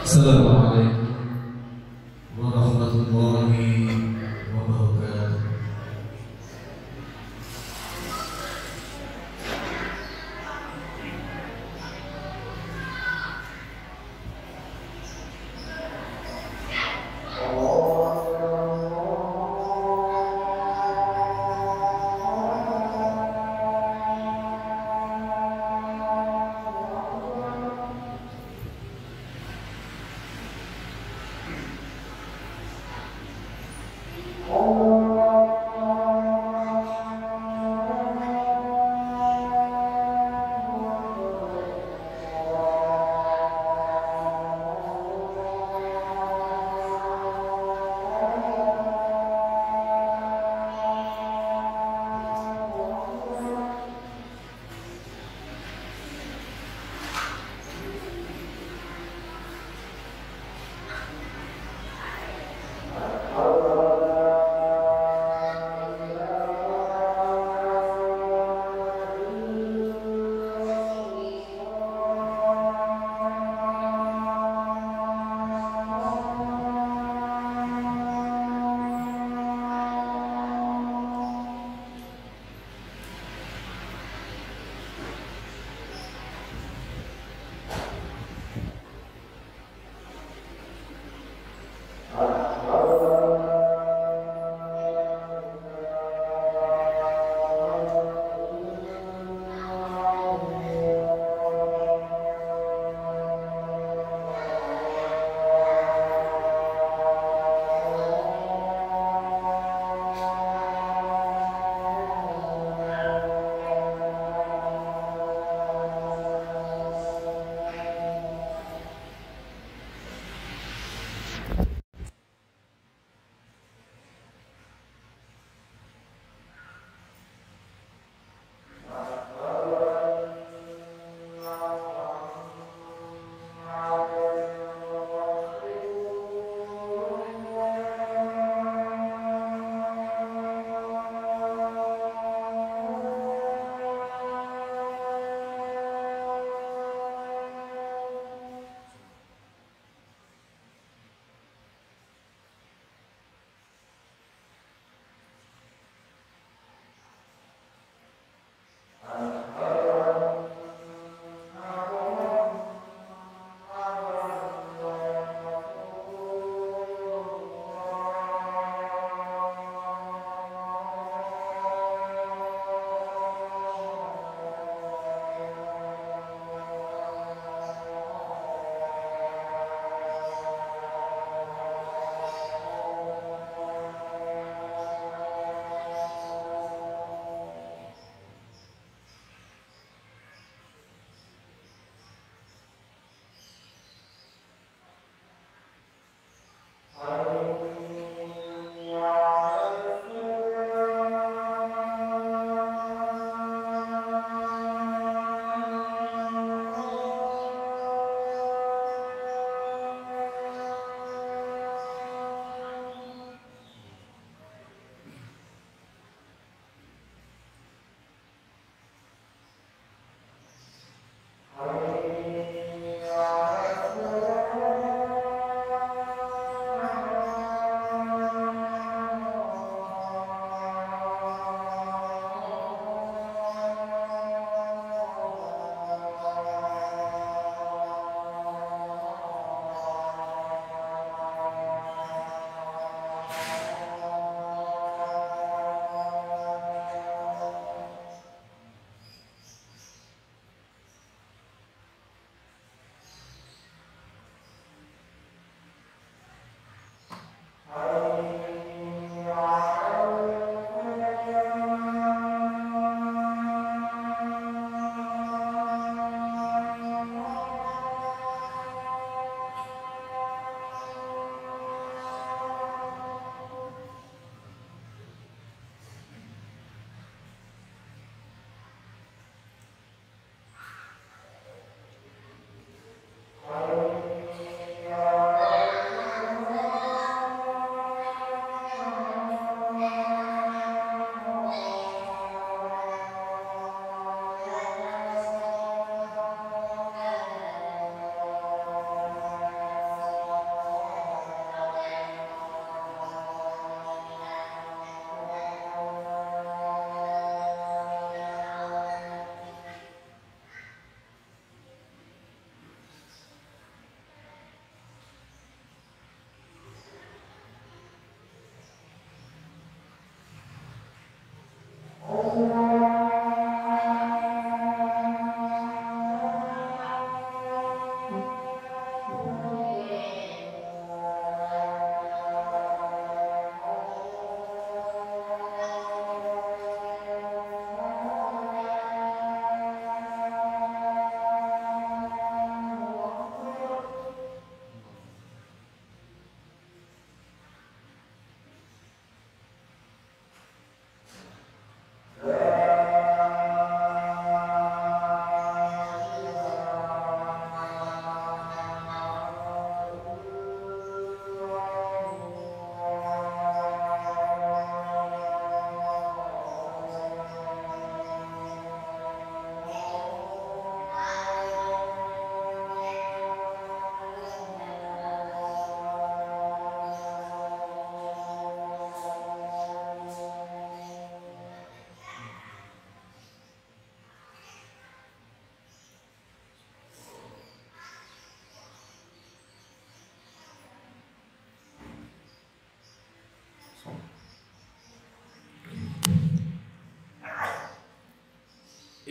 Assalamualaikum warahmatullahi wabarakatuh.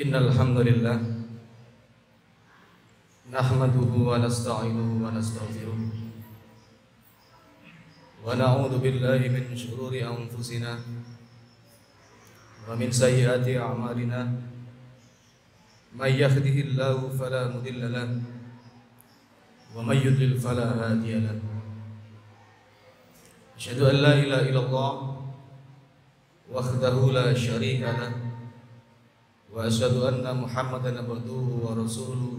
Innal hamdalillah nahmaduhu wa nasta'inuhu wa nastaghfiruh wa na'udzu billahi min shururi anfusina wa min sayyiati a'malina may yahdihillahu fala mudilla lahu wa may yudlil fala hadiya lahu. Asyhadu an la ilaha illallah wahdahu la syarika lahu wa asyhadu anna Muhammadan abduhu wa rasuluh.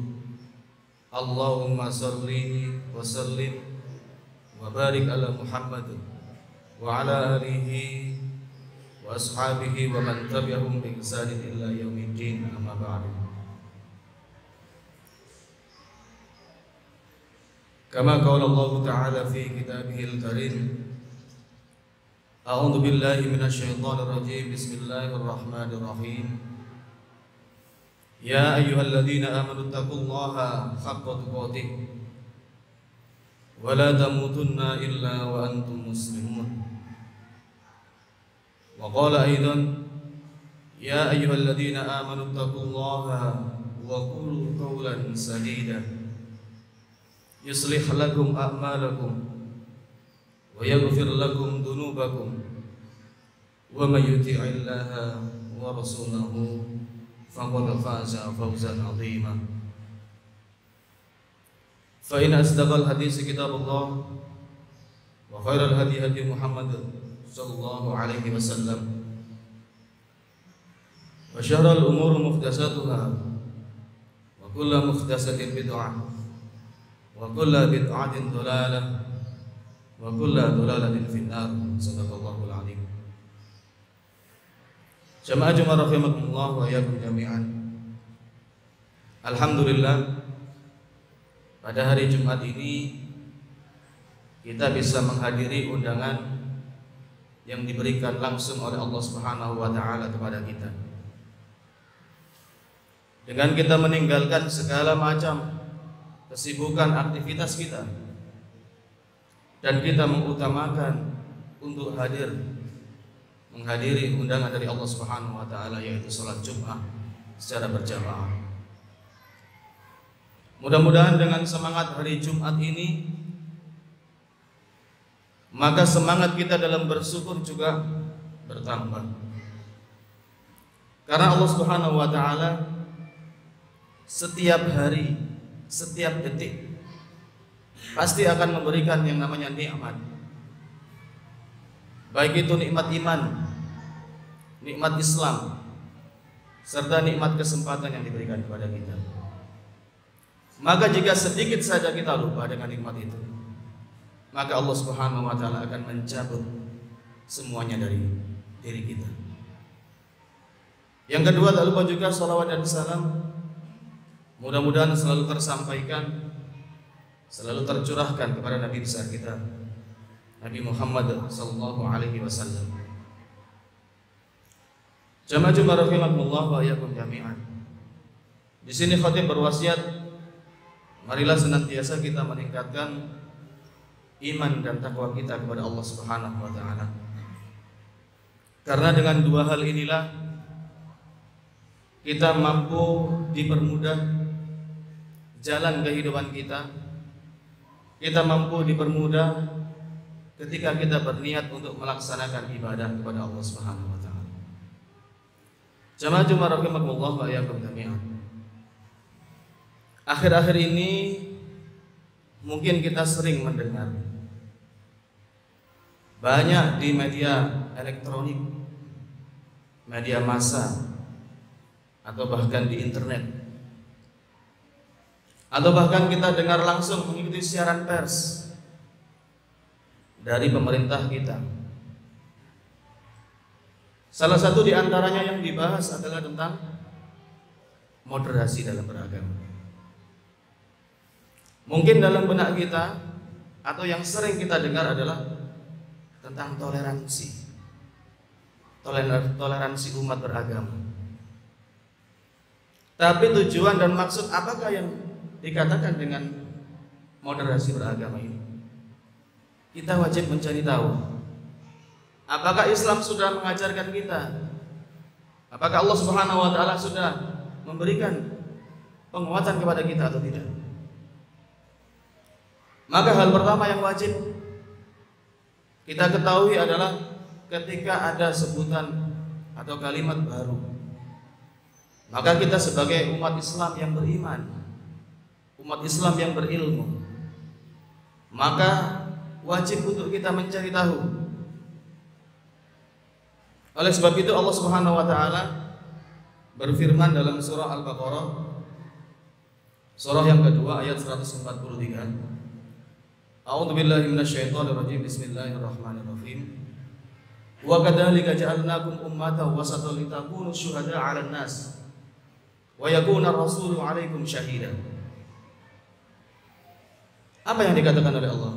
Allahumma salli wa sallim wa barik ala Muhammad wa ala alihi wa ashabihi wa man tabi'ahum bi ihsanin ila yaumiddin, amma ba'du. Kama qala Allah Ta'ala fi kitabihil karim, a'udzu billahi minasyaitonir rajim, bismillahirrahmanirrahim. Ya ayyuhalladzina amanu taqullaha haqqa tuqatih wa la tamutunna illa wa antum muslimun. Wa qala aidan, ya ayyuhalladzina amanu taqullaha wa qulu qawlan sadida yuslih lakum a'malakum wa yaghfir lakum dhunubakum wa may yuti'illaha wa rasulahu faqad faza fawzan 'azima. Fa in asdaqal hadits kitabullah wa khairal hadi hadi Muhammad sallallahu alaihi wasallam wa syarrul umur muhdatsatuha wa kullu muhdatsatin bid'ah wa kullu bid'atin dhalalah wa kullu dhalalatin finnar. Sadaqallahul azim. Jamaah Jumat rahimakumullah wa iyyakum jami'an. Alhamdulillah, pada hari Jumat ini kita bisa menghadiri undangan yang diberikan langsung oleh Allah Subhanahu wa taala kepada kita. Dengan kita meninggalkan segala macam kesibukan aktivitas kita dan kita mengutamakan untuk menghadiri undangan dari Allah Subhanahu wa taala, yaitu salat Jumat secara berjamaah. Mudah-mudahan dengan semangat hari Jumat ini, maka semangat kita dalam bersyukur juga bertambah. Karena Allah Subhanahu wa taala setiap hari, setiap detik pasti akan memberikan yang namanya nikmat. Baik itu nikmat iman, nikmat Islam, serta nikmat kesempatan yang diberikan kepada kita. Maka jika sedikit saja kita lupa dengan nikmat itu, maka Allah Subhanahu wa taala akan mencabut semuanya dari diri kita. Yang kedua, tak lupa juga salawat dan salam mudah-mudahan selalu tersampaikan, selalu tercurahkan kepada Nabi besar kita, Nabi Muhammad sallallahu alaihi wasallam. Jamaah Jumat rahimakumullah wa iyyakum jami'an. Di sini khatib berwasiat, marilah senantiasa kita meningkatkan iman dan takwa kita kepada Allah Subhanahu wa taala. Karena dengan dua hal inilah kita mampu dipermudah jalan kehidupan kita. Kita mampu dipermudah ketika kita berniat untuk melaksanakan ibadah kepada Allah Subhanahu wa taala. Jamaah Jumat rahimakumullah wa iyyakum jami'an. Akhir-akhir ini mungkin kita sering mendengar banyak di media elektronik, media massa, atau bahkan di internet, atau bahkan kita dengar langsung mengikuti siaran pers dari pemerintah kita. Salah satu di antaranya yang dibahas adalah tentang moderasi dalam beragama. Mungkin dalam benak kita atau yang sering kita dengar adalah tentang toleransi umat beragama. Tapi tujuan dan maksud apakah yang dikatakan dengan moderasi beragama ini? Kita wajib mencari tahu. Apakah Islam sudah mengajarkan kita? Apakah Allah Subhanahu wa taala sudah memberikan penguatan kepada kita atau tidak. Maka hal pertama yang wajib kita ketahui adalah ketika ada sebutan atau kalimat baru, maka kita sebagai umat Islam yang beriman, umat Islam yang berilmu, maka wajib untuk kita mencari tahu. Oleh sebab itu Allah Subhanahu wa taala berfirman dalam surah Al-Baqarah surah yang kedua ayat 143. A'udzu billahi minasyaitonir rajim. Bismillahirrahmanirrahim. Wa kadzalika ja'alnakum ummatan wasatan litakunu syuhada'a 'alan nas wa yakuna ar-rasulu 'alaikum syahida. Apa yang dikatakan oleh Allah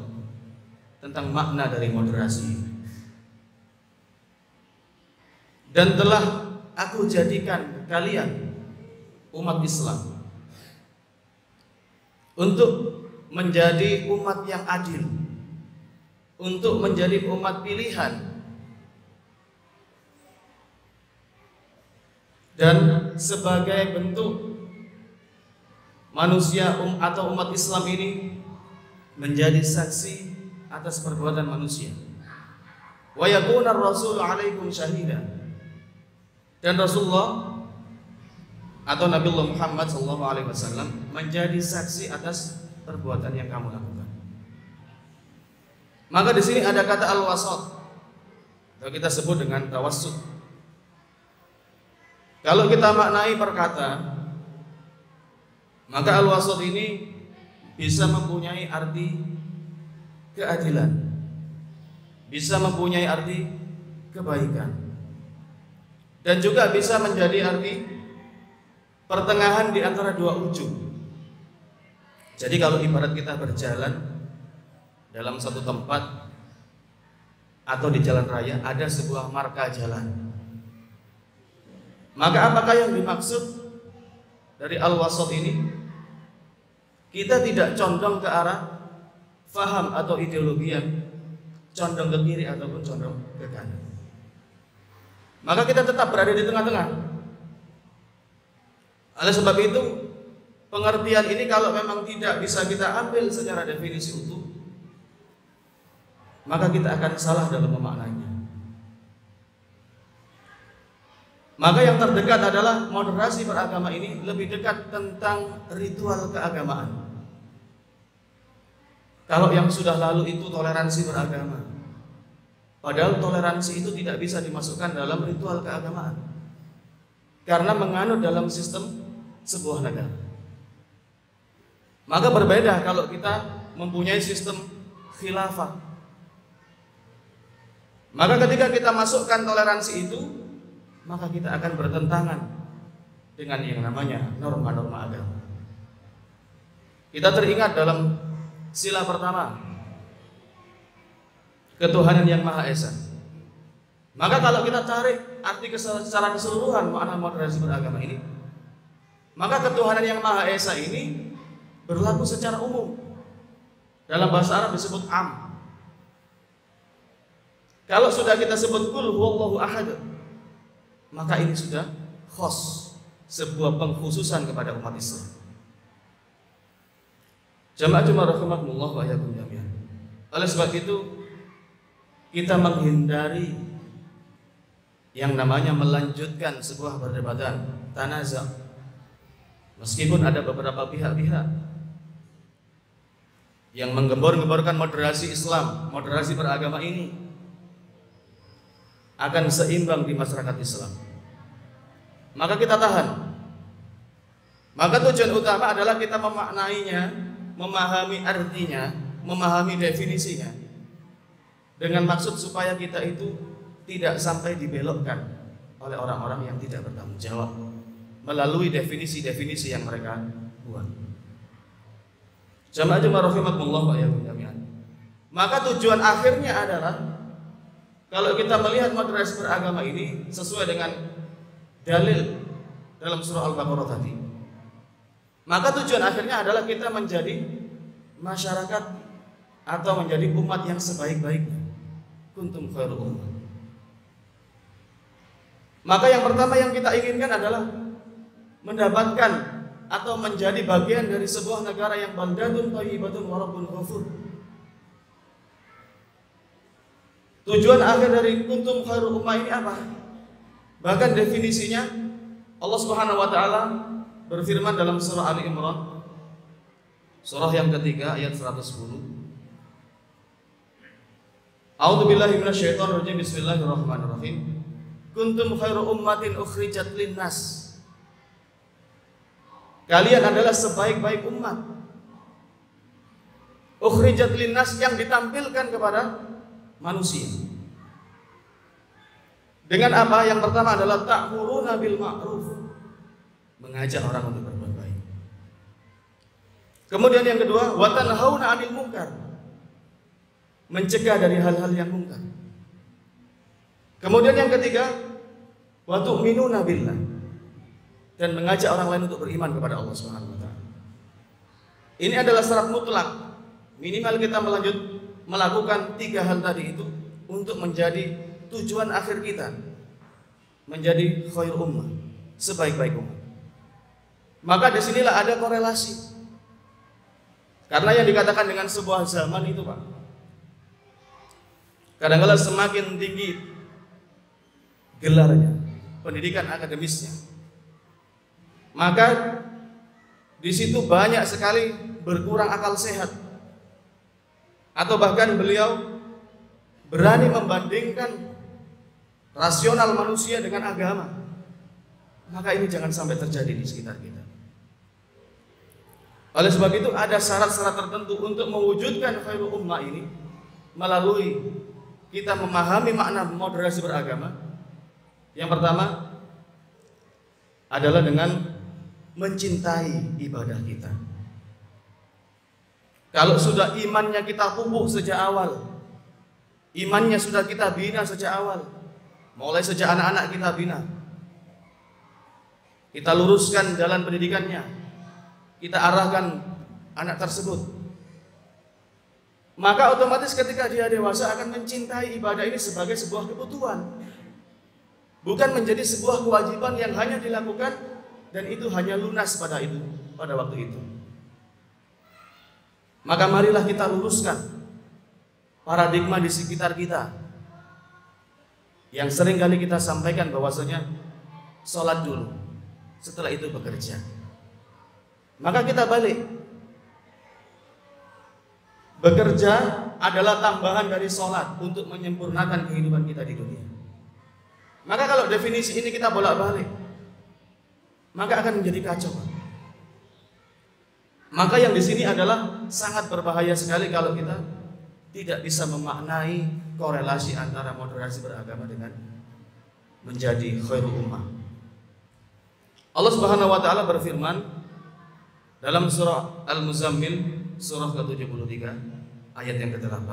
tentang makna dari moderasi? Dan telah aku jadikan kalian umat Islam untuk menjadi umat yang adil, untuk menjadi umat pilihan, dan sebagai bentuk manusia atau umat Islam ini menjadi saksi atas perbuatan manusia. Wa yakuna ar-rasulu 'alaikum syahida. Dan Rasulullah atau Nabiullah Muhammad SAW menjadi saksi atas perbuatan yang kamu lakukan. Maka di sini ada kata al-wasat, atau kita sebut dengan tawassut. Kalau kita maknai perkata, maka al-wasat ini bisa mempunyai arti keadilan, bisa mempunyai arti kebaikan, dan juga bisa menjadi arti pertengahan di antara dua ujung. Jadi kalau ibarat kita berjalan dalam satu tempat atau di jalan raya ada sebuah marka jalan, maka apakah yang dimaksud dari al-wasat ini? Kita tidak condong ke arah faham atau ideologi yang condong ke kiri ataupun condong ke kanan. Maka kita tetap berada di tengah-tengah. Oleh sebab itu, pengertian ini kalau memang tidak bisa kita ambil secara definisi utuh, maka kita akan salah dalam memaknainya. Maka yang terdekat adalah moderasi beragama ini lebih dekat tentang ritual keagamaan. Kalau yang sudah lalu itu toleransi beragama, padahal toleransi itu tidak bisa dimasukkan dalam ritual keagamaan karena menganut dalam sistem sebuah negara. Maka berbeda kalau kita mempunyai sistem khilafah. Maka ketika kita masukkan toleransi itu, maka kita akan bertentangan dengan yang namanya norma-norma agama. Kita teringat dalam sila pertama, ketuhanan yang Maha Esa. Maka kalau kita tarik arti secara keseluruhan makna moderasi beragama ini, maka ketuhanan yang Maha Esa ini berlaku secara umum. Dalam bahasa Arab disebut am. Kalau sudah kita sebut qul huwallahu ahad, maka ini sudah khos, sebuah pengkhususan kepada umat Islam. Jamaah rahimakumullah wa iyyakum jami'an. Oleh sebab itu kita menghindari yang namanya melanjutkan sebuah perdebatan, tanaza. Meskipun ada beberapa pihak-pihak yang menggembor-gemborkan moderasi Islam, moderasi beragama ini akan seimbang di masyarakat Islam, maka kita tahan. Maka tujuan utama adalah kita memaknainya, memahami artinya, memahami definisinya, dengan maksud supaya kita itu tidak sampai dibelokkan oleh orang-orang yang tidak bertanggung jawab melalui definisi-definisi yang mereka buat. Jamaah rahimakumullah wa iyyakum jami'an. Maka tujuan akhirnya adalah, kalau kita melihat moderasi beragama ini sesuai dengan dalil dalam surah Al-Baqarah tadi, maka tujuan akhirnya adalah kita menjadi masyarakat atau menjadi umat yang sebaik-baiknya. Kuntum khairu ummah. Maka yang pertama yang kita inginkan adalah mendapatkan atau menjadi bagian dari sebuah negara yang baldatun thayyibatun wa rabbun ghafur. Tujuan akhir dari kuntum khairul ummah ini apa? Bahkan definisinya Allah Subhanahu wa taala berfirman dalam surah Ali Imran, surah yang ketiga ayat 110. A'udzubillahi minasyaitonir rajim. Bismillahirrahmanirrahim. Kuntum khairu ummatin ukhrijat linnas. Kalian adalah sebaik-baik umat. Ukhrijat linnas, yang ditampilkan kepada manusia. Dengan apa? Yang pertama adalah ta'muruna bil ma'ruf, mengajak orang untuk berbuat baik. Kemudian yang kedua, wa tanhauna 'anil munkar, mencegah dari hal-hal yang mungkar. Kemudian yang ketiga, wa tu'minuna billah, dan mengajak orang lain untuk beriman kepada Allah Subhanahu wa taala. Ini adalah syarat mutlak, minimal kita melakukan tiga hal tadi itu untuk menjadi tujuan akhir kita, menjadi khair ummah, sebaik-baik umat. Maka disinilah ada korelasi. Karena yang dikatakan dengan sebuah zaman itu, Pak, kadang-kadang semakin tinggi gelarnya, pendidikan akademisnya, maka di situ banyak sekali berkurang akal sehat, atau bahkan beliau berani membandingkan rasional manusia dengan agama. Maka ini jangan sampai terjadi di sekitar kita. Oleh sebab itu ada syarat-syarat tertentu untuk mewujudkan khairul ummah ini, melalui kita memahami makna moderasi beragama. Yang pertama adalah dengan mencintai ibadah kita. Kalau sudah imannya kita pupuk sejak awal, imannya sudah kita bina sejak awal, mulai sejak anak-anak kita bina, kita luruskan jalan pendidikannya, kita arahkan anak tersebut, maka otomatis ketika dia dewasa akan mencintai ibadah ini sebagai sebuah kebutuhan, bukan menjadi sebuah kewajiban yang hanya dilakukan dan itu hanya lunas pada waktu itu. Maka marilah kita luruskan paradigma di sekitar kita yang sering kali kita sampaikan bahwasanya sholat dulu, setelah itu bekerja. Maka kita balik. Bekerja adalah tambahan dari sholat untuk menyempurnakan kehidupan kita di dunia. Maka kalau definisi ini kita bolak-balik, maka akan menjadi kacau. Maka yang di sini adalah sangat berbahaya sekali kalau kita tidak bisa memaknai korelasi antara moderasi beragama dengan menjadi khairul ummah. Allah Subhanahu wa taala berfirman dalam surah Al-Muzammil, surah ke-73 ayat yang ke-8.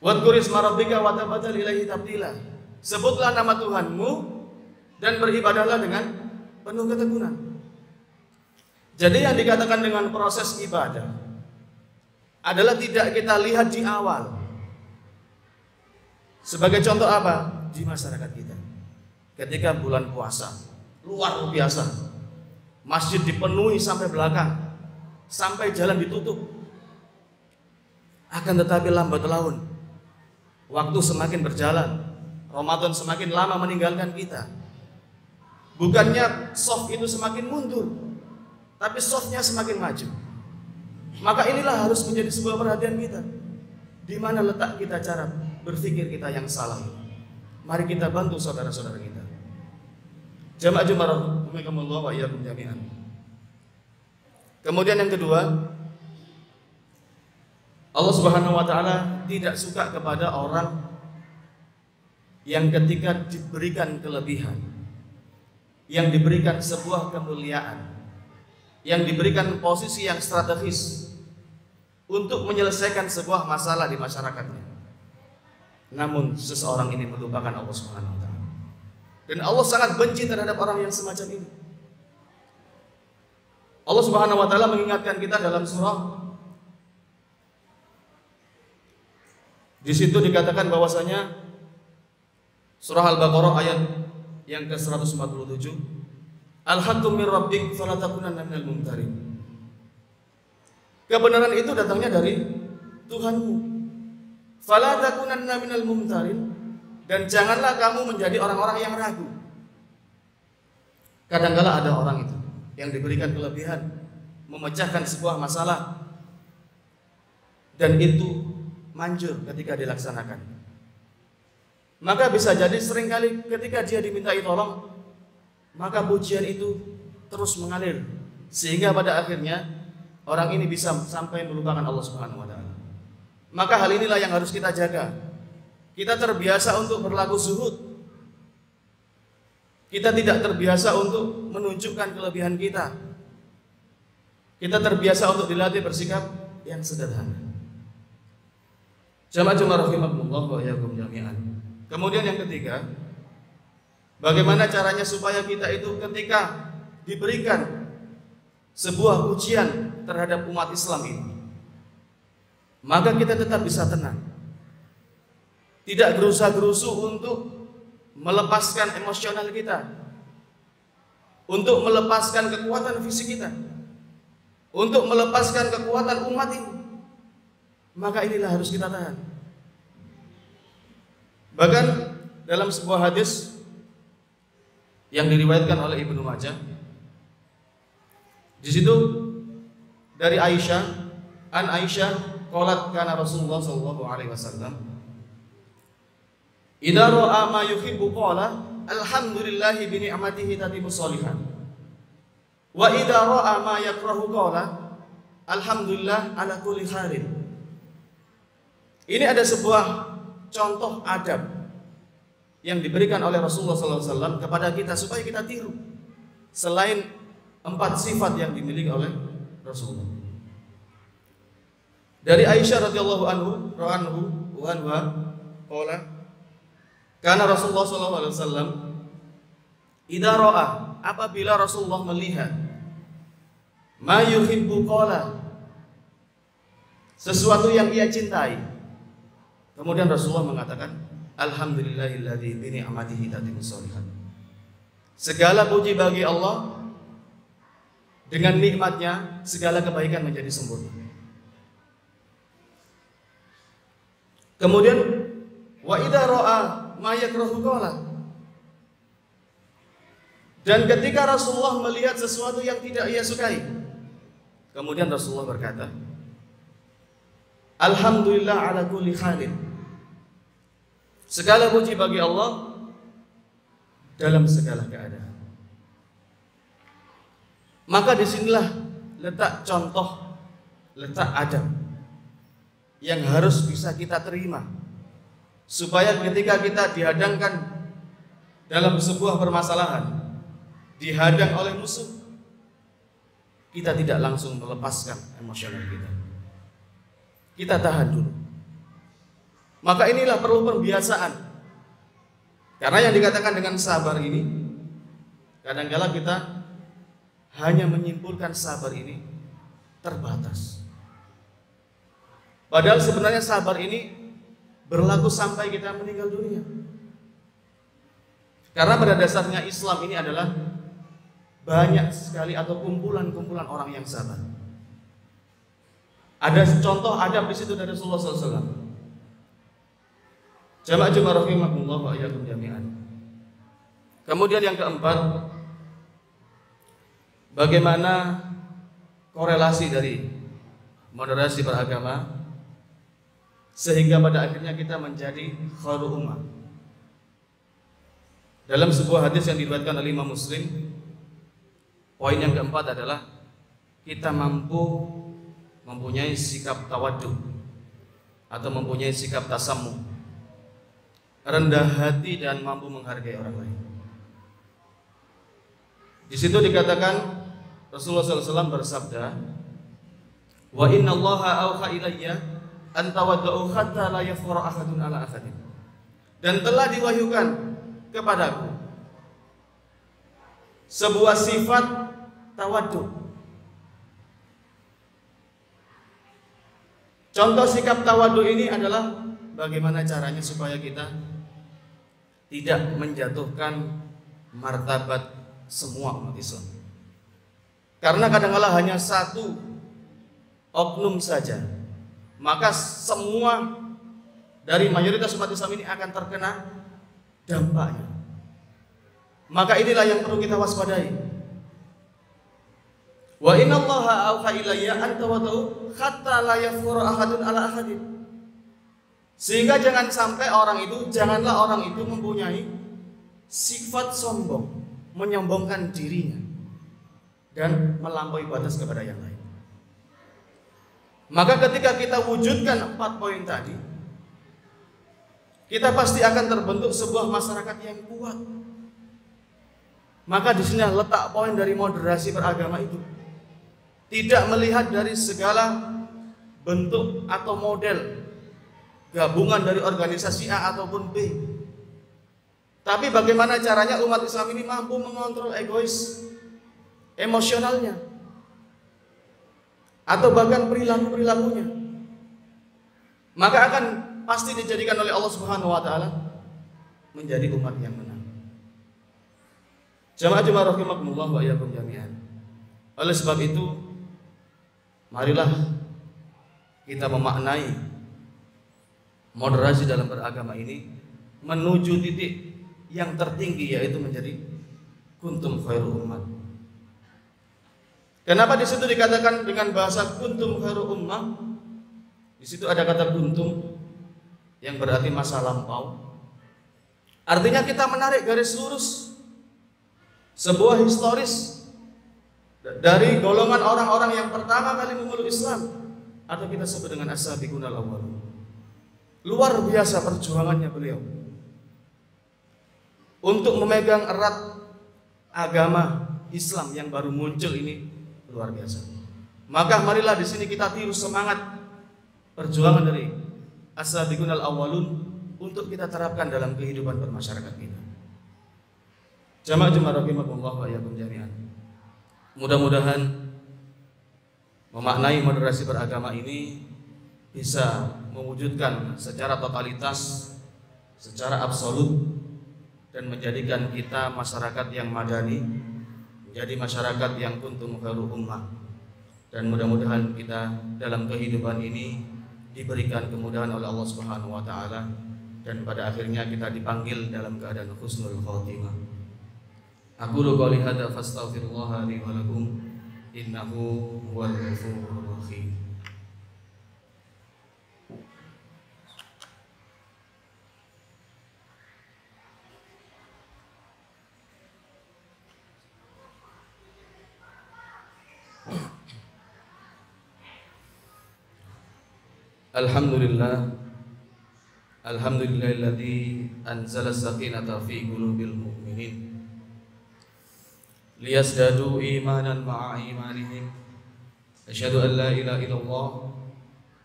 Wadhkur isma rabbika wa tabattal ilaihi tabdila. Sebutlah nama Tuhanmu dan beribadahlah dengan penuh ketekunan. Jadi yang dikatakan dengan proses ibadah adalah tidak kita lihat di awal. Sebagai contoh apa? Di masyarakat kita, ketika bulan puasa luar biasa, masjid dipenuhi sampai belakang, sampai jalan ditutup. Akan tetapi lambat laun, waktu semakin berjalan, Ramadan semakin lama meninggalkan kita. Bukannya soft itu semakin mundur, tapi softnya semakin maju. Maka inilah harus menjadi sebuah perhatian kita. Di mana letak kita cara berpikir kita yang salah? Mari kita bantu saudara-saudara kita. Jamaah Jumat rahimakumullah wa iyyakum jami'an. Kemudian yang kedua, Allah Subhanahu wa taala tidak suka kepada orang yang ketika diberikan kelebihan, yang diberikan sebuah kemuliaan, yang diberikan posisi yang strategis untuk menyelesaikan sebuah masalah di masyarakatnya, namun seseorang ini melupakan Allah Subhanahu wa taala. Dan Allah sangat benci terhadap orang yang semacam ini. Allah Subhanahu wa taala mengingatkan kita dalam surah, di situ dikatakan bahwasanya surah Al-Baqarah ayat yang ke-147, Al-haqqu min rabbik fala takunanna minal mumtarin. Kebenaran itu datangnya dari Tuhanmu. Fala takunanna minal mumtarin, dan janganlah kamu menjadi orang-orang yang ragu. Kadang-kala ada orang itu yang diberikan kelebihan memecahkan sebuah masalah dan itu manjur ketika dilaksanakan. Maka bisa jadi seringkali ketika dia dimintai tolong, maka pujian itu terus mengalir sehingga pada akhirnya orang ini bisa sampai melupakan Allah Subhanahu wa taala. Maka hal inilah yang harus kita jaga. Kita terbiasa untuk berlaku zuhud. Kita tidak terbiasa untuk menunjukkan kelebihan kita. Kita terbiasa untuk dilatih bersikap yang sederhana. Jamaah rahimakumullah wa iyyakum jami'an. Kemudian yang ketiga, bagaimana caranya supaya kita itu ketika diberikan sebuah ujian terhadap umat Islam ini, maka kita tetap bisa tenang, tidak gerusa-gerusu untuk melepaskan emosional kita, untuk melepaskan kekuatan fisik kita, untuk melepaskan kekuatan umat ini. Maka inilah harus kita tahan. Bahkan dalam sebuah hadis yang diriwayatkan oleh Ibnu Majah, di situ dari Aisyah, an Aisyah qalat kana Rasulullah sallallahu alaihi wasallam idza ra'a ma yuhibbu qala alhamdulillahi bi ni'matihi tatimmu sholihan wa idza ra'a ma yakrahu qala alhamdulillah ala kulli halin. Ini ada sebuah contoh adab yang diberikan oleh Rasulullah SAW kepada kita supaya kita tiru. Selain 4 sifat yang dimiliki oleh Rasulullah. Dari Aisyah radhiyallahu anha, qala kana Rasulullah SAW idza ra'a, apabila Rasulullah melihat ma yuhibbu qala, sesuatu yang ia cintai, kemudian Rasulullah mengatakan alhamdulillahilladzi bi ni'matihi tatimmu sholihan. Segala puji bagi Allah, dengan nikmatnya segala kebaikan menjadi sempurna. Kemudian wa idza ra'a ma yakrahu qala, dan ketika Rasulullah melihat sesuatu yang tidak ia sukai, kemudian Rasulullah berkata alhamdulillah ala kulli halin. Segala puji bagi Allah dalam segala keadaan. Maka disinilah letak contoh, letak adab yang harus bisa kita terima, supaya ketika kita dihadangkan dalam sebuah permasalahan, dihadang oleh musuh, kita tidak langsung melepaskan emosional kita. Kita tahan dulu. Maka inilah perlu pembiasaan. Karena yang dikatakan dengan sabar ini, kadang-kala kita hanya menyimpulkan sabar ini terbatas. Padahal sebenarnya sabar ini berlaku sampai kita meninggal dunia. Karena pada dasarnya Islam ini adalah banyak sekali atau kumpulan-kumpulan orang yang sabar. Ada contoh adab di situ dari Rasulullah SAW. Jamaah rahimakumullah wa iyyakum jami'an. Kemudian yang keempat, bagaimana korelasi dari moderasi beragama sehingga pada akhirnya kita menjadi khairul ummah. Dalam sebuah hadis yang diriwayatkan oleh Imam Muslim, poin yang keempat adalah kita mampu mempunyai sikap tawaddu atau mempunyai sikap tasammu, rendah hati dan mampu menghargai orang lain. Di situ dikatakan Rasulullah SAW bersabda, wa inna Allaha auha ilayya an tawadda'u hatta la yafkhara ahadun ala ahadin. Dan telah diwahyukan kepadaku sebuah sifat tawaddu. Contoh sikap tawaddu ini adalah bagaimana caranya supaya kita tidak menjatuhkan martabat semua umat Islam. Karena kadang-kala hanya satu oknum saja, maka semua dari mayoritas umat Islam ini akan terkena dampaknya. Maka inilah yang perlu kita waspadai. Wa innallaha auha ilayya an tawadu hatta la yafuru ahadun ala ahadin. Sehingga janganlah orang itu mempunyai sifat sombong, menyombongkan dirinya dan melampaui batas kepada yang lain. Maka ketika kita wujudkan 4 poin tadi, kita pasti akan terbentuk sebuah masyarakat yang kuat. Maka di sini letak poin dari moderasi beragama itu. Tidak melihat dari segala bentuk atau model gabungan dari organisasi A ataupun B. Tapi bagaimana caranya umat Islam ini mampu mengontrol egois, emosionalnya, atau bahkan perilaku-perilakunya. Maka akan pasti dijadikan oleh Allah Subhanahu wa taala menjadi umat yang menang. Jamaah rahimakumullah wa iyyakum jami'an. Oleh sebab itu, marilah kita memaknai moderasi dalam beragama ini menuju titik yang tertinggi, yaitu menjadi kuntum khairu ummah. Kenapa di situ dikatakan dengan bahasa kuntum khairu ummah? Di situ ada kata kuntum yang berarti masa lampau. Artinya kita menarik garis lurus sebuah historis dari golongan orang-orang yang pertama kali memeluk Islam, atau kita sebut dengan as-sabiqun al-awwalun. Luar biasa perjuangannya beliau untuk memegang erat agama Islam yang baru muncul ini, luar biasa. Maka marilah di sini kita tiru semangat perjuangan dari as-sabiqun al-awwalun untuk kita terapkan dalam kehidupan bermasyarakat kita. Jamaah rahimakumullah wa iyyakum jami'an. Mudah-mudahan memaknai moderasi beragama ini bisa mewujudkan secara totalitas, secara absolut, dan menjadikan kita masyarakat yang madani, menjadi masyarakat yang kuntum khairu ummah. Dan mudah-mudahan kita dalam kehidupan ini diberikan kemudahan oleh Allah Subhanahu wa taala, dan pada akhirnya kita dipanggil dalam keadaan husnul khatimah. Aqulu qouli hadza fastaghfirullaha li wa lakum innahu huwal ghafurur rahim. Alhamdulillahilladzi anzala as-sakinata fi qulubil mu'minin liyazdadu imanan ma'a imanihim. Asyhadu an la ilaha illallah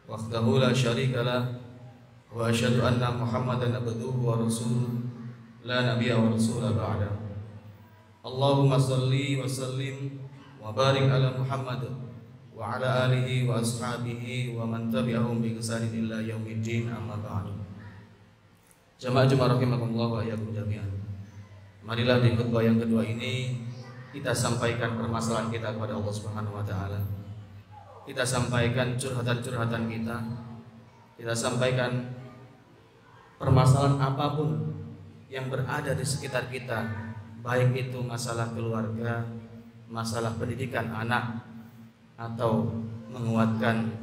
wahdahu la syarika lah wa asyhadu anna Muhammadan abduhu wa rasuluh la nabiyya wa rasula ba'da. Allahumma shalli wa sallim wa barik ala Muhammad wa ala alihi wa ashabihi wa man tabi'ahum bi ihsanin ila yaumiddin, amma ba'du. Jamaah rahimakumullah wa iyyakum jami'an. Marilah di khutbah yang kedua ini kita sampaikan permasalahan kita kepada Allah Subhanahu wa taala. Kita sampaikan curhatan-curhatan kita. Kita sampaikan permasalahan apapun yang berada di sekitar kita, baik itu masalah keluarga, masalah pendidikan anak, atau menguatkan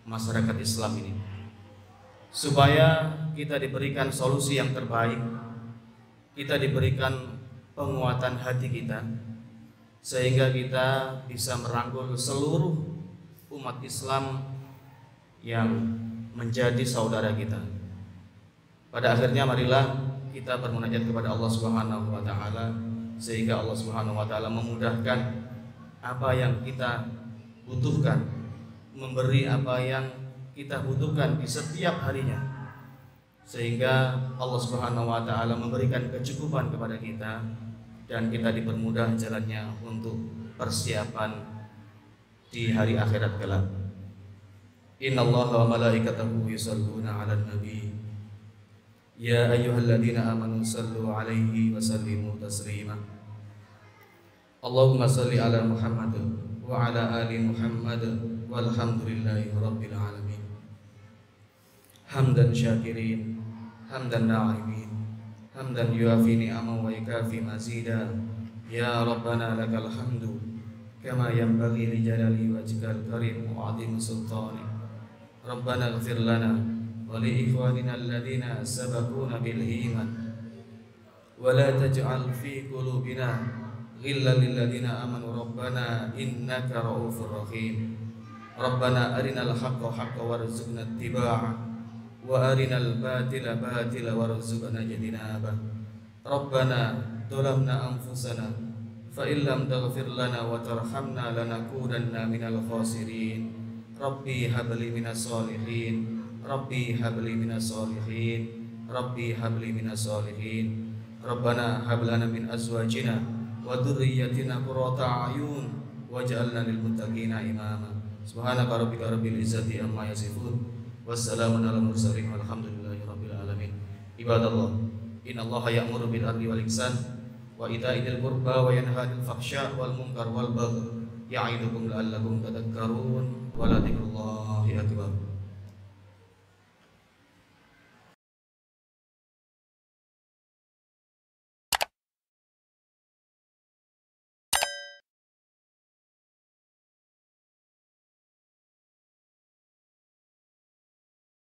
masyarakat Islam ini, supaya kita diberikan solusi yang terbaik, kita diberikan penguatan hati kita, sehingga kita bisa merangkul seluruh umat Islam yang menjadi saudara kita. Pada akhirnya marilah kita bermunajat kepada Allah Subhanahu wa taala, sehingga Allah Subhanahu wa taala memudahkan apa yang kita butuhkan, memberi apa yang kita butuhkan di setiap harinya, sehingga Allah Subhanahu wa taala memberikan kecukupan kepada kita dan kita dipermudah jalannya untuk persiapan di hari akhirat kelak. Innallaha wa malaikatahu yusholluna 'alan nabi ya ayyuhalladzina amanu shallu 'alaihi wa sallimu taslima. Allahumma salli ala Muhammad wa ala ali Muhammad walhamdulillahi rabbil alamin. Hamdan syakirin, hamdan na'imin, hamdan yuafi ni'amahu wa yukafi mazida. Ya Rabbana lakal hamdu kama yanbaghi li jalali wajhikal karim wa 'azimi sultanik. Rabbana ighfir lana wa li ikhwanina alladhina sabaquna bil iman wa la taj'al fi qulubina ghillan lil ladzina amanu rabbana innaka ra'ufur rahim. Rabbana arinal haqqa haqqan warzuqna ittiba'ah wa arinal batila batila warzuqna ijtinabah. Rabbana zalamna anfusana fa illam taghfir lana wa tarhamna lanakunanna minal khasirin. Rabbi habli minas solihin, Rabbi habli minas solihin, Rabbi habli minas solihin. Rabbana hab lana min azwajina wa dhurriyyatina qurrata a'yun waj'alna lil muttaqina imama. Subhanaka rabbika rabbil izzati amma yasifun, wassalamun alal mursalin walhamdulillahi rabbil alamin. Ibadallah, innallaha ya'muru bil 'adli wal ihsan wa ita'i dzil qurba wa yanha 'anil fahsya' wal munkar wal baghi ya'idukum la'allakum tadhakkarun wa la dzikrullahi akbar.